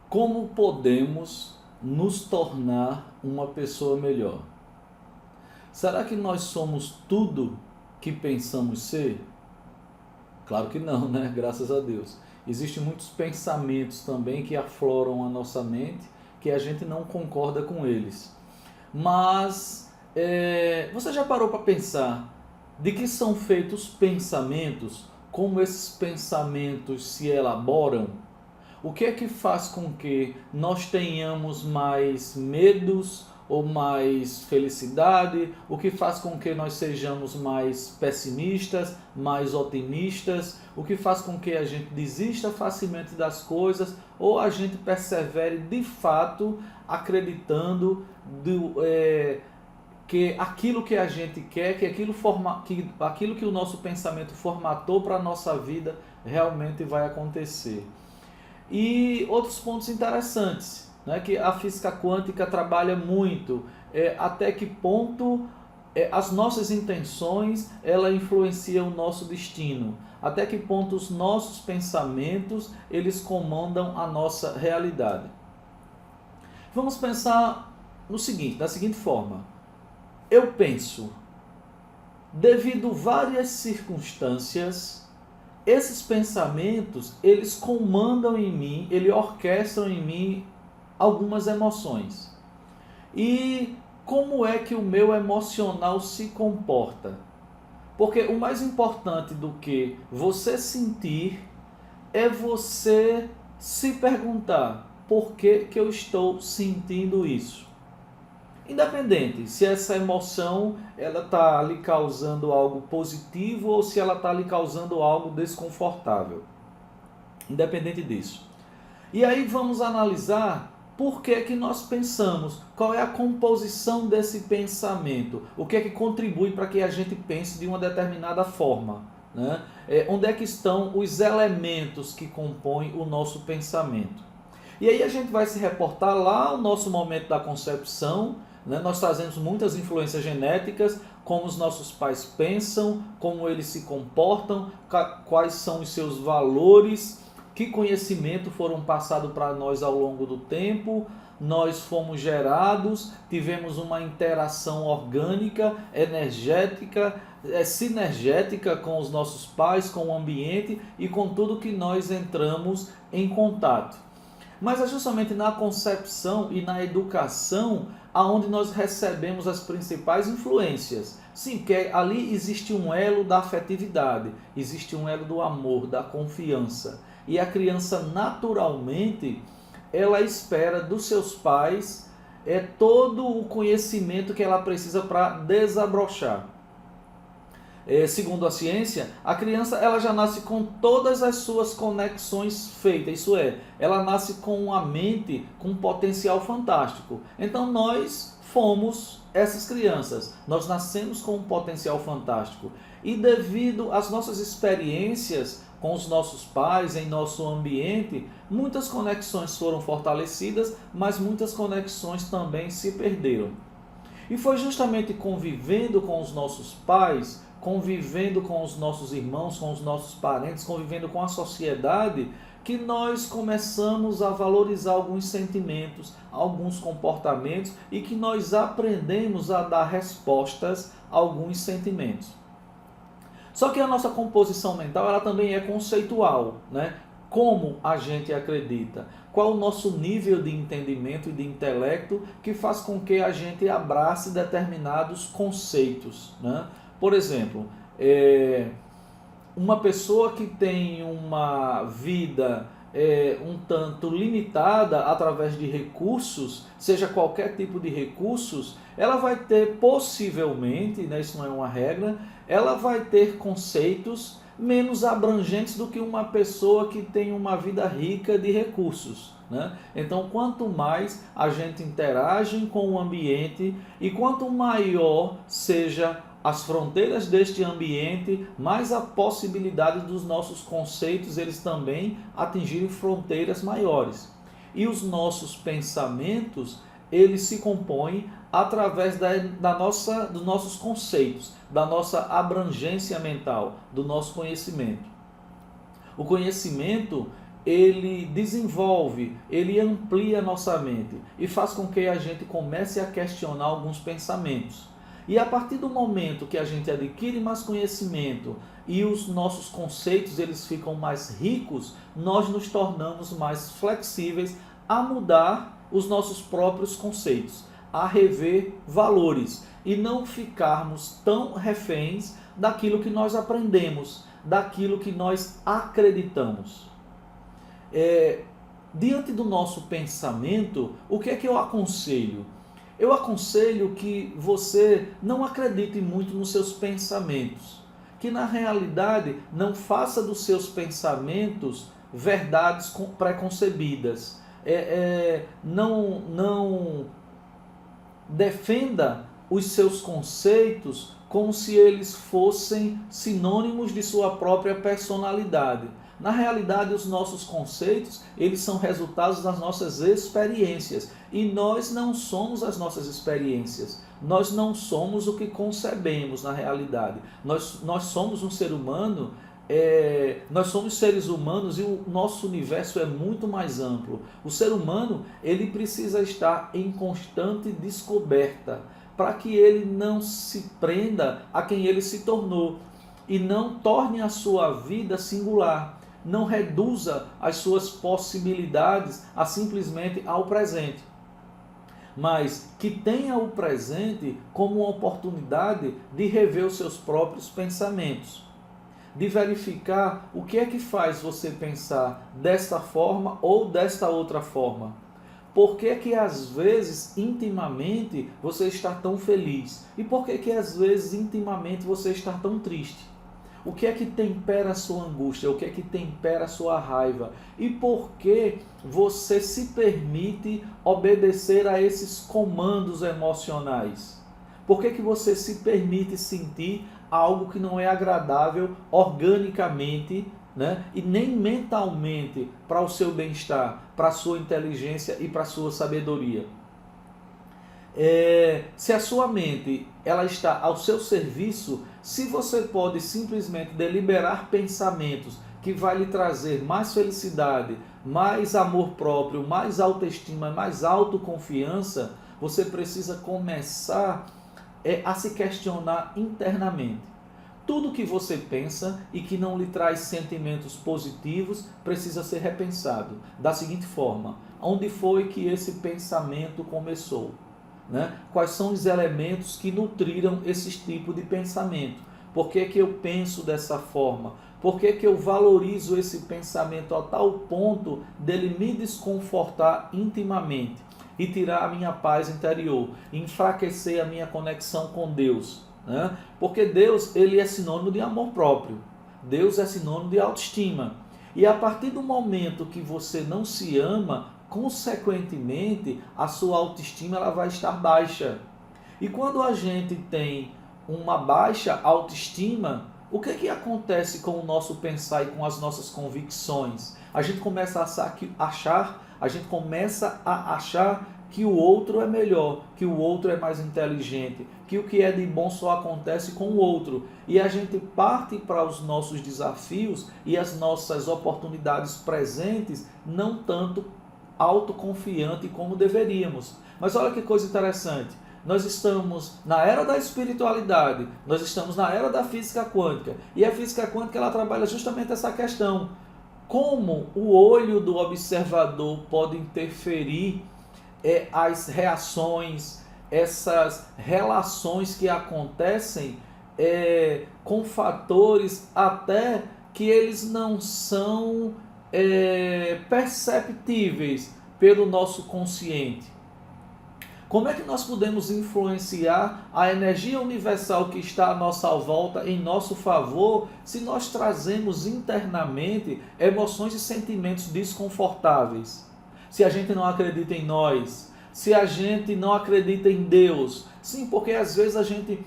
Como podemos nos tornar uma pessoa melhor? Será que nós somos tudo que pensamos ser? Claro que não, né? Graças a Deus. Existem muitos pensamentos também que afloram a nossa mente que a gente não concorda com eles. Mas você já parou para pensar de que são feitos pensamentos? Como esses pensamentos se elaboram? O que é que faz com que nós tenhamos mais medos ou mais felicidade? O que faz com que nós sejamos mais pessimistas, mais otimistas? O que faz com que a gente desista facilmente das coisas ou a gente persevere de fato acreditando que aquilo que a gente quer, que aquilo que o nosso pensamento formatou para a nossa vida realmente vai acontecer? E outros pontos interessantes, né, que a física quântica trabalha muito, até que ponto as nossas intenções ela influenciam o nosso destino, até que ponto os nossos pensamentos eles comandam a nossa realidade. Vamos pensar no seguinte, da seguinte forma: eu penso, devido a várias circunstâncias, esses pensamentos, eles comandam em mim, eles orquestram em mim algumas emoções. E como é que o meu emocional se comporta? Porque o mais importante do que você sentir é você se perguntar: por que que eu estou sentindo isso? Independente se essa emoção ela está lhe causando algo positivo ou se ela está lhe causando algo desconfortável. Independente disso. E aí vamos analisar por que que nós pensamos, qual é a composição desse pensamento, o que é que contribui para que a gente pense de uma determinada forma, né? Onde é que estão os elementos que compõem o nosso pensamento. E aí a gente vai se reportar lá ao nosso momento da concepção, né? Nós trazemos muitas influências genéticas, como os nossos pais pensam, como eles se comportam, quais são os seus valores, que conhecimento foram passados para nós ao longo do tempo. Nós fomos gerados, tivemos uma interação orgânica, energética, sinergética com os nossos pais, com o ambiente e com tudo que nós entramos em contato. Mas é justamente na concepção e na educação aonde nós recebemos as principais influências. Sim, porque ali existe um elo da afetividade, existe um elo do amor, da confiança. E a criança naturalmente, ela espera dos seus pais todo o conhecimento que ela precisa para desabrochar. Segundo a ciência, a criança ela já nasce com todas as suas conexões feitas, isso é, ela nasce com uma mente com um potencial fantástico. Então nós fomos essas crianças, nós nascemos com um potencial fantástico. E devido às nossas experiências com os nossos pais, em nosso ambiente, muitas conexões foram fortalecidas, mas muitas conexões também se perderam. E foi justamente convivendo com os nossos pais, convivendo com os nossos irmãos, com os nossos parentes, convivendo com a sociedade, que nós começamos a valorizar alguns sentimentos, alguns comportamentos e que nós aprendemos a dar respostas a alguns sentimentos. Só que a nossa composição mental ela também é conceitual, né? Como a gente acredita, qual o nosso nível de entendimento e de intelecto que faz com que a gente abrace determinados conceitos, né? Por exemplo, uma pessoa que tem uma vida um tanto limitada através de recursos, seja qualquer tipo de recursos, ela vai ter possivelmente, né, isso não é uma regra, ela vai ter conceitos menos abrangentes do que uma pessoa que tem uma vida rica de recursos, né? Então, quanto mais a gente interage com o ambiente e quanto maior seja as fronteiras deste ambiente, mais a possibilidade dos nossos conceitos eles também atingirem fronteiras maiores. E os nossos pensamentos, eles se compõem através dos nossos conceitos, da nossa abrangência mental, do nosso conhecimento. O conhecimento, ele desenvolve, ele amplia a nossa mente e faz com que a gente comece a questionar alguns pensamentos. E a partir do momento que a gente adquire mais conhecimento e os nossos conceitos eles ficam mais ricos, nós nos tornamos mais flexíveis a mudar os nossos próprios conceitos, a rever valores e não ficarmos tão reféns daquilo que nós aprendemos, daquilo que nós acreditamos. Diante do nosso pensamento, o que é que eu aconselho? Eu aconselho que você não acredite muito nos seus pensamentos, que na realidade não faça dos seus pensamentos verdades preconcebidas. Não defenda os seus conceitos como se eles fossem sinônimos de sua própria personalidade. Na realidade, os nossos conceitos, eles são resultados das nossas experiências. E nós não somos as nossas experiências. Nós não somos o que concebemos na realidade. Nós somos um ser humano, nós somos seres humanos e o nosso universo é muito mais amplo. O ser humano, ele precisa estar em constante descoberta, para que ele não se prenda a quem ele se tornou e não torne a sua vida singular. Não reduza as suas possibilidades a simplesmente ao presente, mas que tenha o presente como uma oportunidade de rever os seus próprios pensamentos, de verificar o que é que faz você pensar desta forma ou desta outra forma. Por que que às vezes intimamente você está tão feliz? E por que que às vezes intimamente você está tão triste? O que é que tempera a sua angústia? O que é que tempera a sua raiva? E por que você se permite obedecer a esses comandos emocionais? Por que que você se permite sentir algo que não é agradável organicamente, né? E nem mentalmente para o seu bem-estar, para a sua inteligência e para a sua sabedoria? Se a sua mente ela está ao seu serviço, se você pode simplesmente deliberar pensamentos que vai lhe trazer mais felicidade, mais amor próprio, mais autoestima, mais autoconfiança, você precisa começar a se questionar internamente. Tudo que você pensa e que não lhe traz sentimentos positivos precisa ser repensado. Da seguinte forma: onde foi que esse pensamento começou? Quais são os elementos que nutriram esse tipo de pensamento? Por que que eu penso dessa forma? Por que que eu valorizo esse pensamento a tal ponto dele me desconfortar intimamente e tirar a minha paz interior, enfraquecer a minha conexão com Deus? Porque Deus, ele é sinônimo de amor próprio. Deus é sinônimo de autoestima. E a partir do momento que você não se ama, consequentemente, a sua autoestima ela vai estar baixa. E quando a gente tem uma baixa autoestima, o que acontece com o nosso pensar e com as nossas convicções? A gente começa a achar que o outro é melhor, que o outro é mais inteligente, que o que é de bom só acontece com o outro. E a gente parte para os nossos desafios e as nossas oportunidades presentes não tanto autoconfiante como deveríamos. Mas olha que coisa interessante. Nós estamos na era da espiritualidade, nós estamos na era da física quântica. E a física quântica ela trabalha justamente essa questão. Como o olho do observador pode interferir as reações, essas relações que acontecem com fatores até que eles não são perceptíveis pelo nosso consciente. Como é que nós podemos influenciar a energia universal que está à nossa volta em nosso favor se nós trazemos internamente emoções e sentimentos desconfortáveis? Se a gente não acredita em nós, se a gente não acredita em Deus. Sim, porque às vezes a gente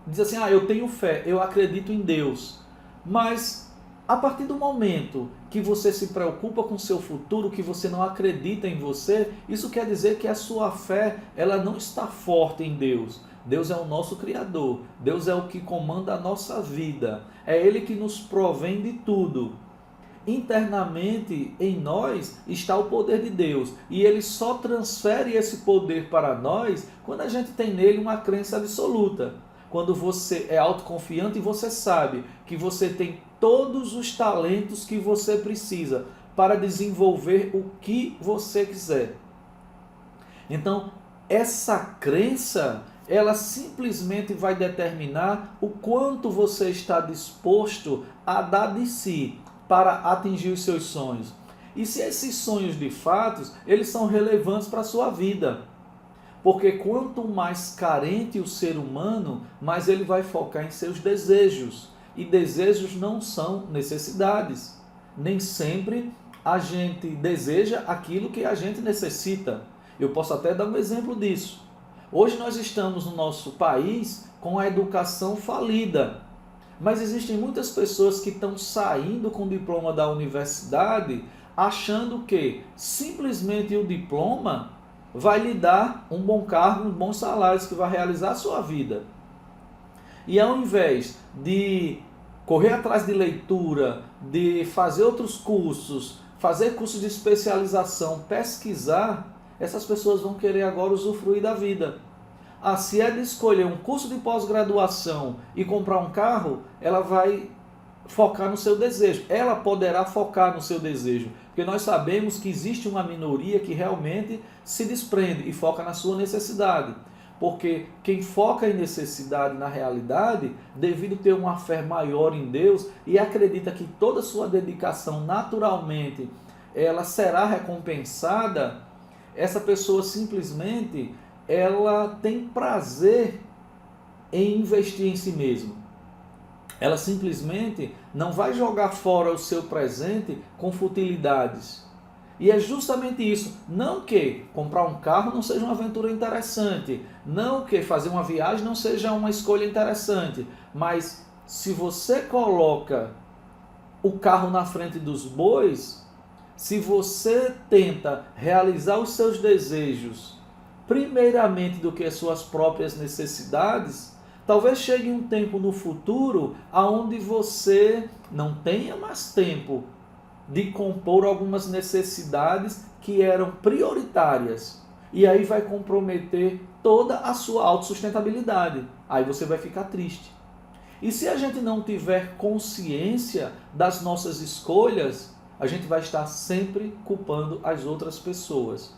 diz assim, eu tenho fé, eu acredito em Deus. Mas a partir do momento que você se preocupa com o seu futuro, que você não acredita em você, isso quer dizer que a sua fé ela não está forte em Deus. Deus é o nosso Criador, Deus é o que comanda a nossa vida, é Ele que nos provém de tudo. internamente em nós está o poder de Deus. E Ele só transfere esse poder para nós quando a gente tem nele uma crença absoluta. Quando você é autoconfiante e você sabe que você tem todos os talentos que você precisa para desenvolver o que você quiser. Então, essa crença, ela simplesmente vai determinar o quanto você está disposto a dar de si para atingir os seus sonhos. E se esses sonhos de fato, eles são relevantes para a sua vida. Porque quanto mais carente o ser humano, mais ele vai focar em seus desejos. E desejos não são necessidades. Nem sempre a gente deseja aquilo que a gente necessita. Eu posso até dar um exemplo disso. Hoje nós estamos no nosso país com a educação falida. Mas existem muitas pessoas que estão saindo com o diploma da universidade achando que simplesmente o diploma vai lhe dar um bom cargo, um bom salário, que vai realizar a sua vida. E ao invés de correr atrás de leitura, de fazer outros cursos, fazer cursos de especialização, pesquisar, essas pessoas vão querer agora usufruir da vida. Se é de escolher um curso de pós-graduação e comprar um carro, ela vai focar no seu desejo. Ela poderá focar no seu desejo, porque nós sabemos que existe uma minoria que realmente se desprende e foca na sua necessidade. Porque quem foca em necessidade na realidade, devido ter uma fé maior em Deus e acredita que toda a sua dedicação naturalmente ela será recompensada, essa pessoa simplesmente ela tem prazer em investir em si mesma. Ela simplesmente não vai jogar fora o seu presente com futilidades. E é justamente isso. Não que comprar um carro não seja uma aventura interessante. Não que fazer uma viagem não seja uma escolha interessante. Mas se você coloca o carro na frente dos bois, se você tenta realizar os seus desejos primeiramente do que as suas próprias necessidades, talvez chegue um tempo no futuro onde você não tenha mais tempo de compor algumas necessidades que eram prioritárias. E aí vai comprometer toda a sua autossustentabilidade. Aí você vai ficar triste. E se a gente não tiver consciência das nossas escolhas, a gente vai estar sempre culpando as outras pessoas.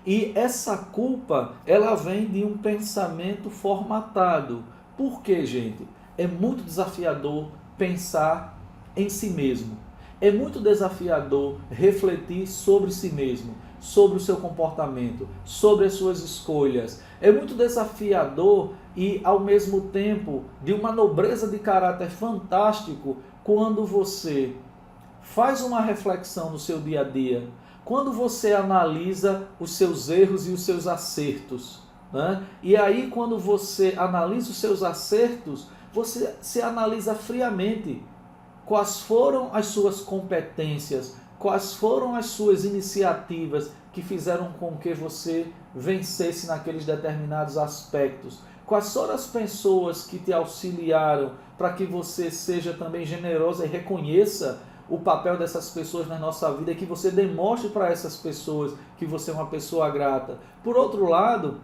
E essa culpa, ela vem de um pensamento formatado. Por quê, gente? É muito desafiador pensar em si mesmo. É muito desafiador refletir sobre si mesmo, sobre o seu comportamento, sobre as suas escolhas. É muito desafiador e, ao mesmo tempo, de uma nobreza de caráter fantástico quando você faz uma reflexão no seu dia a dia, quando você analisa os seus erros e os seus acertos, né? E aí, quando você analisa os seus acertos, você se analisa friamente. Quais foram as suas competências? Quais foram as suas iniciativas que fizeram com que você vencesse naqueles determinados aspectos? Quais foram as pessoas que te auxiliaram para que você seja também generosa e reconheça o papel dessas pessoas na nossa vida e que você demonstre para essas pessoas que você é uma pessoa grata? Por outro lado,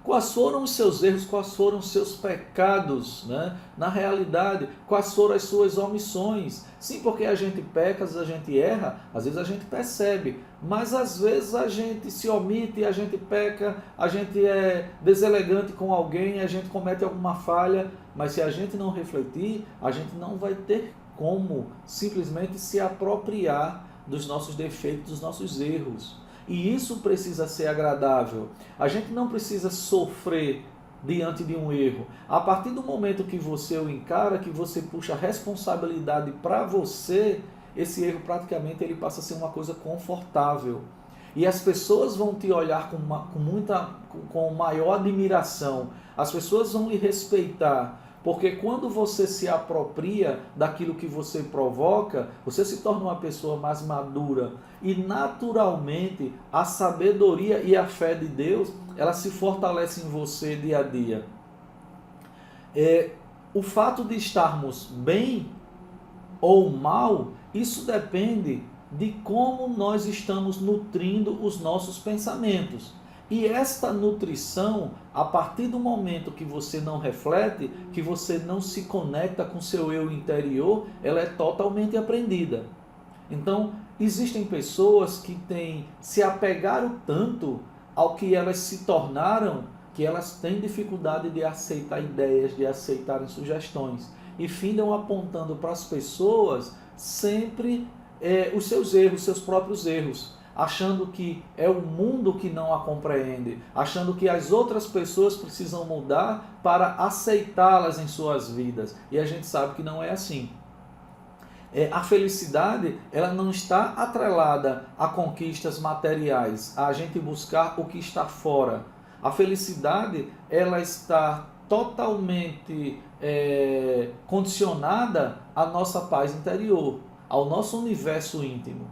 quais foram os seus erros, quais foram os seus pecados, né? Na realidade, quais foram as suas omissões? Sim, porque a gente peca, às vezes a gente erra, às vezes a gente percebe, mas às vezes a gente se omite, a gente peca, a gente é deselegante com alguém, a gente comete alguma falha, mas se a gente não refletir, a gente não vai ter como simplesmente se apropriar dos nossos defeitos, dos nossos erros. E isso precisa ser agradável. A gente não precisa sofrer diante de um erro. A partir do momento que você o encara, que você puxa a responsabilidade para você, esse erro praticamente ele passa a ser uma coisa confortável. E as pessoas vão te olhar com maior admiração. As pessoas vão lhe respeitar. Porque quando você se apropria daquilo que você provoca, você se torna uma pessoa mais madura. E naturalmente a sabedoria e a fé de Deus, ela se fortalece em você dia a dia. O fato de estarmos bem ou mal, Isso depende de como nós estamos nutrindo os nossos pensamentos. E esta nutrição, a partir do momento que você não reflete, que você não se conecta com seu eu interior, ela é totalmente aprendida. Então, existem pessoas que se apegaram tanto ao que elas se tornaram, que elas têm dificuldade de aceitar ideias, de aceitarem sugestões. E findam apontando para as pessoas sempre os seus erros, seus próprios erros, achando que é o mundo que não a compreende, achando que as outras pessoas precisam mudar para aceitá-las em suas vidas. E a gente sabe que não é assim. A felicidade, ela não está atrelada a conquistas materiais, a gente buscar o que está fora. A felicidade, ela está totalmente condicionada à nossa paz interior, ao nosso universo íntimo,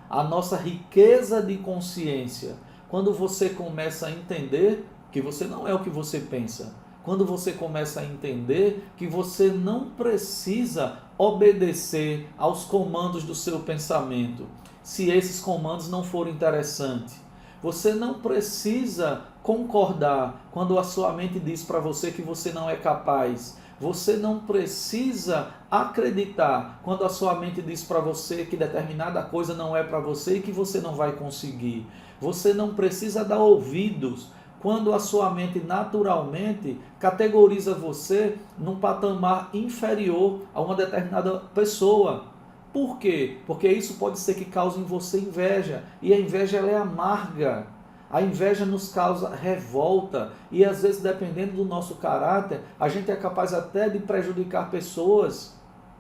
à nossa riqueza de consciência. Quando você começa a entender que você não é o que você pensa, quando você começa a entender que você não precisa obedecer aos comandos do seu pensamento, se esses comandos não forem interessantes. Você não precisa concordar quando a sua mente diz para você que você não é capaz. Você não precisa acreditar quando a sua mente diz para você que determinada coisa não é para você e que você não vai conseguir. Você não precisa dar ouvidos quando a sua mente naturalmente categoriza você num patamar inferior a uma determinada pessoa. Por quê? Porque isso pode ser que cause em você inveja, e a inveja ela é amarga. A inveja nos causa revolta, e às vezes, dependendo do nosso caráter, a gente é capaz até de prejudicar pessoas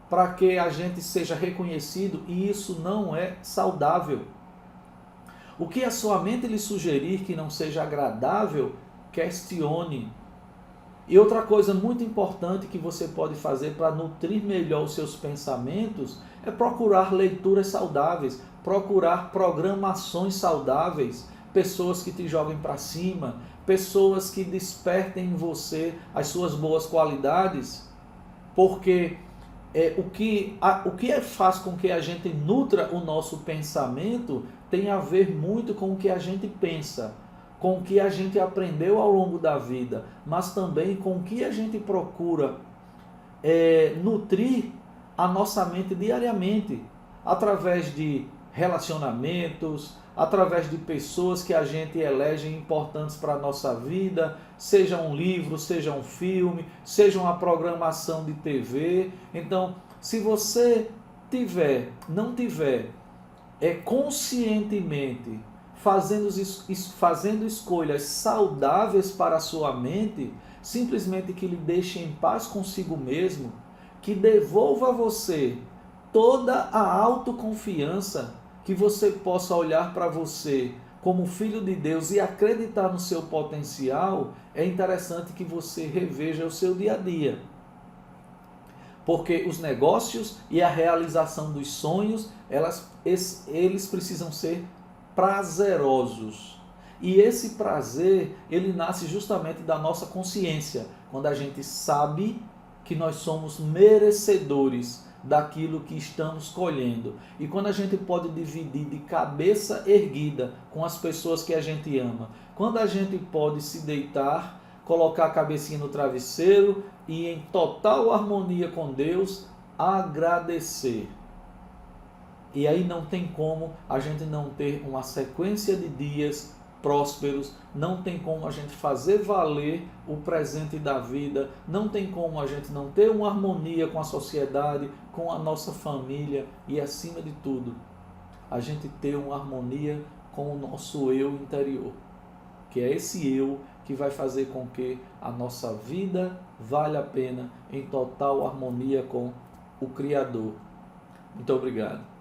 para que a gente seja reconhecido, e isso não é saudável. O que a sua mente lhe sugerir que não seja agradável, questione. E outra coisa muito importante que você pode fazer para nutrir melhor os seus pensamentos é procurar leituras saudáveis, procurar programações saudáveis, pessoas que te joguem para cima, pessoas que despertem em você as suas boas qualidades, porque o que faz com que a gente nutra o nosso pensamento tem a ver muito com o que a gente pensa, com o que a gente aprendeu ao longo da vida, mas também com o que a gente procura nutrir a nossa mente diariamente, através de relacionamentos, através de pessoas que a gente elege importantes para a nossa vida, seja um livro, seja um filme, seja uma programação de TV. Então, se você não tiver conscientemente fazendo escolhas saudáveis para a sua mente, simplesmente que lhe deixe em paz consigo mesmo, que devolva a você toda a autoconfiança, que você possa olhar para você como filho de Deus e acreditar no seu potencial, é interessante que você reveja o seu dia a dia. Porque os negócios e a realização dos sonhos, eles precisam ser prazerosos. E esse prazer, ele nasce justamente da nossa consciência, quando a gente sabe que nós somos merecedores daquilo que estamos colhendo. E quando a gente pode dividir de cabeça erguida com as pessoas que a gente ama, quando a gente pode se deitar, colocar a cabecinha no travesseiro e em total harmonia com Deus, agradecer. E aí não tem como a gente não ter uma sequência de dias prósperos, não tem como a gente fazer valer o presente da vida, não tem como a gente não ter uma harmonia com a sociedade, com a nossa família e, acima de tudo, a gente ter uma harmonia com o nosso eu interior, que é esse eu que vai fazer com que a nossa vida valha a pena em total harmonia com o Criador. Muito obrigado.